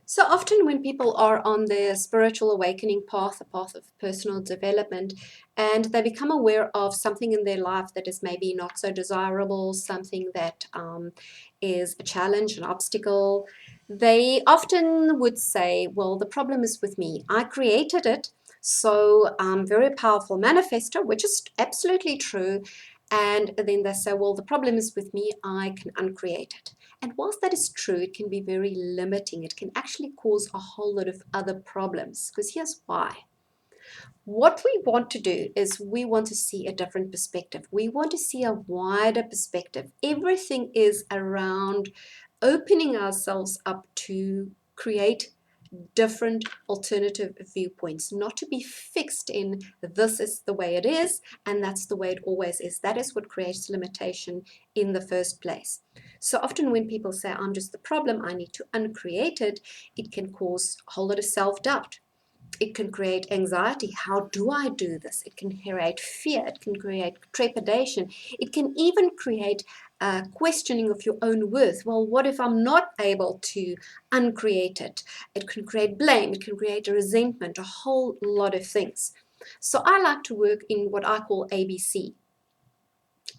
So often when people are on their spiritual awakening path, a path of personal development, and they become aware of something in their life that is maybe not so desirable, something that is a challenge, an obstacle, they often would say, well, the problem is with me. I created it. So very powerful manifestor, which is absolutely true. And then they say, well, the problem is with me. I can uncreate it. And whilst that is true, it can be very limiting. It can actually cause a whole lot of other problems. Because here's why. What we want to do is we want to see a different perspective. We want to see a wider perspective. Everything is around opening ourselves up to create different alternative viewpoints, not to be fixed in this is the way it is and that's the way it always is. That is what creates limitation in the first place. So often when people say, I'm just the problem, I need to uncreate it, it can cause a whole lot of self-doubt. It can create anxiety. How do I do this? It can create fear. It can create trepidation. It can even create questioning of your own worth. Well, what if I'm not able to uncreate it? It can create blame. It can create a resentment, a whole lot of things. So I like to work in what I call ABC.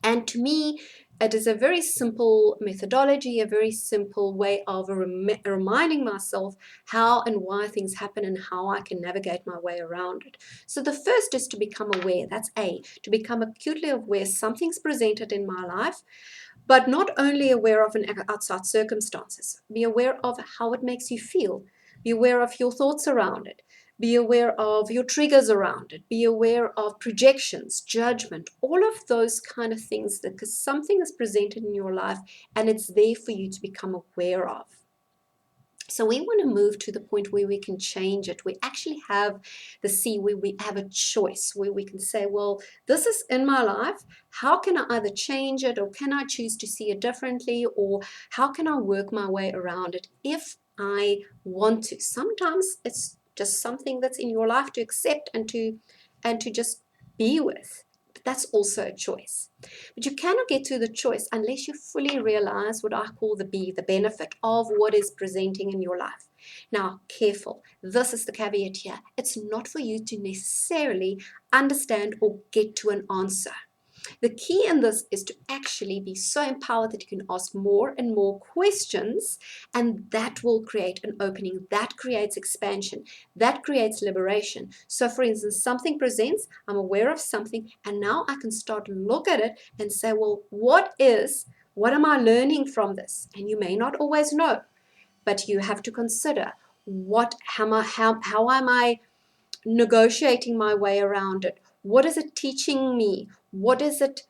And to me, it is a very simple methodology, a very simple way of reminding myself how and why things happen and how I can navigate my way around it. So the first is to become aware. That's A, to become acutely aware something's presented in my life, but not only aware of an outside circumstances. Be aware of how it makes you feel. Be aware of your thoughts around it. Be aware of your triggers around it. Be aware of projections, judgment, all of those kind of things, because something is presented in your life and it's there for you to become aware of. So we want to move to the point where we can change it. We actually have the C, where we have a choice, where we can say, well, this is in my life. How can I either change it, or can I choose to see it differently, or how can I work my way around it if I want to? Sometimes it's just something that's in your life to accept and to just be with. But that's also a choice. But you cannot get to the choice unless you fully realize what I call the B, the benefit of what is presenting in your life. Now, careful. This is the caveat here. It's not for you to necessarily understand or get to an answer. The key in this is to actually be so empowered that you can ask more and more questions, and that will create an opening. That creates expansion. That creates liberation. So for instance, something presents, I'm aware of something, and now I can start to look at it and say, well, what am I learning from this? And you may not always know, but you have to consider how am I negotiating my way around it? What is it teaching me? What is it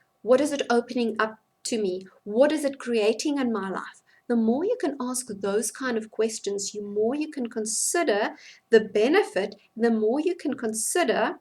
opening up to me? What is it creating in my life? The more you can ask those kind of questions, the more you can consider the benefit, the more you can consider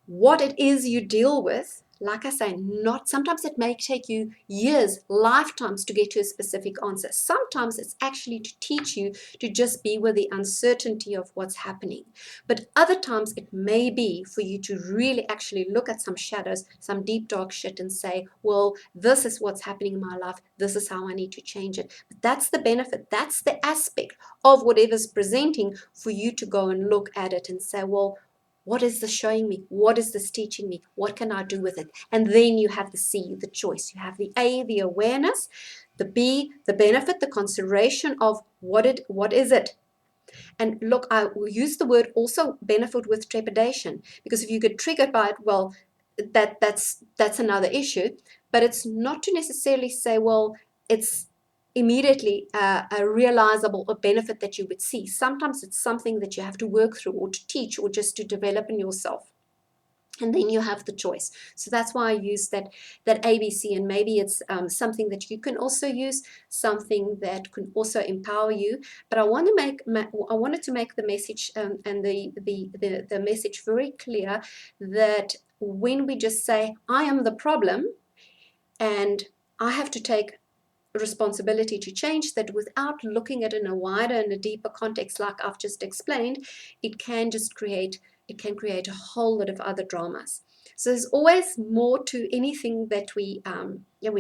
what it is you deal with. Like I say, not sometimes it may take you years, lifetimes to get to a specific answer. Sometimes it's actually to teach you to just be with the uncertainty of what's happening. But other times it may be for you to really actually look at some shadows, some deep dark shit, and say, well, this is what's happening in my life. This is how I need to change it. But that's the benefit. That's the aspect of whatever's presenting for you to go and look at it and say, well, what is this showing me? What is this teaching me? What can I do with it? And then you have the C, the choice. You have the A, the awareness, the B, the benefit, the consideration of what is it? And look, I will use the word also benefit with trepidation, because if you get triggered by it, well, that's another issue. But it's not to necessarily say, well, it's immediately a realizable a benefit that you would see. Sometimes it's something that you have to work through or to teach or just to develop in yourself. And then you have the choice. So that's why I use that ABC, and maybe it's something that you can also use, something that can also empower you. But I wanted to make the message and the message very clear that when we just say I am the problem and I have to take responsibility to change that, without looking at it in a wider and a deeper context like I've just explained, it can create a whole lot of other dramas. So there's always more to anything that we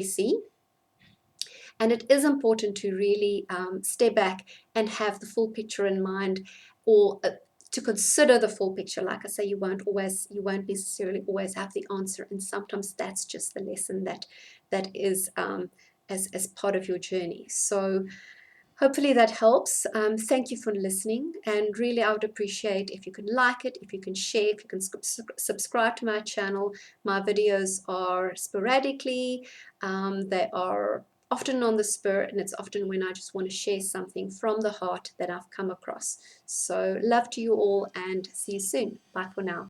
see. And it is important to really step back and have the full picture in mind, or to consider the full picture. Like I say, you won't necessarily always have the answer, and sometimes that's just the lesson that is as part of your journey. So hopefully that helps. Thank you for listening, and really I would appreciate if you can like it, if you can share, if you can subscribe to my channel. My videos are sporadically, they are often on the spur, and it's often when I just want to share something from the heart that I've come across. So love to you all, and see you soon. Bye for now.